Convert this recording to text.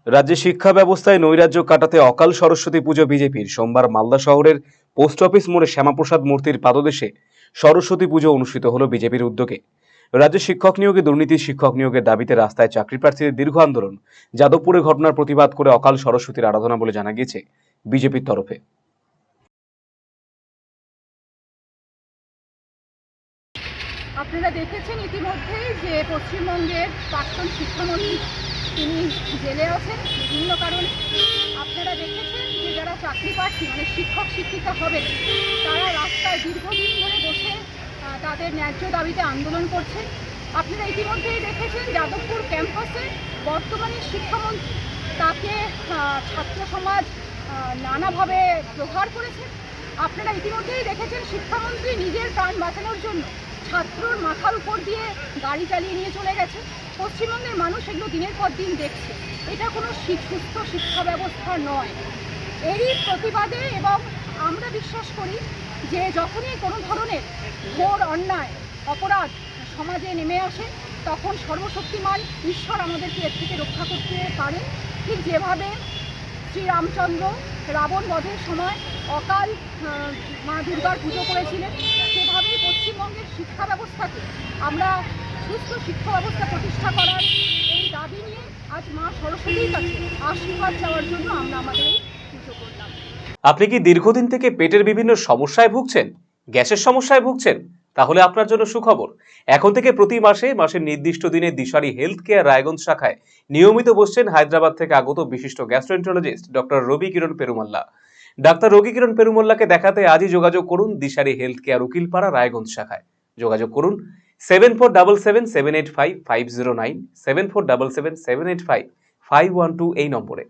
রাজ্যে শিক্ষা ব্যবস্থায় নৈরাজ্য কাটাতে অকাল সরস্বতী পুজো বিজেপির সোমবার মালদা শহরের পোস্ট অফিস মোড়ে শ্যামাপ্রসাদ মূর্তির পাদদেশে সরস্বতী পুজো অনুষ্ঠিত হলো বিজেপির উদ্যোগে। রাজ্যে শিক্ষক নিয়োগে দুর্নীতি, শিক্ষক নিয়োগের দাবিতে রাস্তায় চাকরি প্রার্থীদের দীর্ঘ আন্দোলন। যাদবপুরের ঘটনার প্রতিবাদ করে অকাল সরস্বতীর আরাধনা বলে জানা গিয়েছে বিজেপির তরফে। আপনারা দেখেছেন ইতিমধ্যেই যে পশ্চিমবঙ্গের প্রাক্তন শিক্ষামন্ত্রী তিনি জেলে আছেন বিভিন্ন কারণে। আপনারা দেখেছেন যে যারা চাকরি প্রার্থী মানে শিক্ষক শিক্ষিকা হবেন তারা রাস্তায় দীর্ঘদিন ধরে বসে তাদের ন্যায্য দাবিতে আন্দোলন করছেন। আপনারা ইতিমধ্যেই দেখেছেন যাদবপুর ক্যাম্পাসে বর্তমানে শিক্ষামন্ত্রী তাকে ছাত্র সমাজ নানাভাবে প্রহার করেছেন। আপনারা ইতিমধ্যেই দেখেছেন শিক্ষামন্ত্রী নিজের প্রাণ বাঁচানোর জন্য ছাত্রর মাথার উপর দিয়ে গাড়ি চালিয়ে নিয়ে চলে গেছে। পশ্চিমবঙ্গের মানুষ এগুলো দিনের পর দিন দেখছে। এটা কোনো সুস্থ শিক্ষা ব্যবস্থা নয়। এরই প্রতিবাদে এবং আমরা বিশ্বাস করি যে যখনই কোনো ধরনের ঘোর অন্যায় অপরাধ সমাজে নেমে আসে তখন সর্বশক্তিমান ঈশ্বর আমাদেরকে এর থেকে রক্ষা করতে পারে। ঠিক যেভাবে শ্রীরামচন্দ্র রাবণ বধের সময় অকাল মা দুর্গার পুজো করেছিলেন, সেভাবেই পশ্চিমবঙ্গের শিক্ষা ব্যবস্থাকে আমরা সুস্থ শিক্ষা ব্যবস্থা প্রতিষ্ঠা করার এই দাবি নিয়ে আজ মা সরস্বতীর কাছে আশীর্বাদ চাওয়ার জন্য আমরা আমাদের এই পুজো করলাম। আপনি কি দীর্ঘদিন থেকে পেটের বিভিন্ন সমস্যায় ভুগছেন, গ্যাসের সমস্যায় ভুগছেন? তাহলে আপনার জন্য সুখবর। এখন থেকে প্রতি মাসের নির্দিষ্ট দিনে দিশারি হেলথ কেয়ার রায়গঞ্জ শাখায় নিয়মিত বসছেন হায়দ্রাবাদ থেকে আগত বিশিষ্ট গ্যাস্ট্রোএন্টারোলজিস্ট ডক্টর রবি কিরণ পেরুমাল্লা। ডাক্তার রবি কিরণ পেরুমাল্লাকে দেখাতে আজই যোগাযোগ করুন দিশারি হেলথ কেয়ার উকিলপাড়া রায়গঞ্জ শাখায়। যোগাযোগ করুন 7477785509, 7477785512 এই নম্বরে।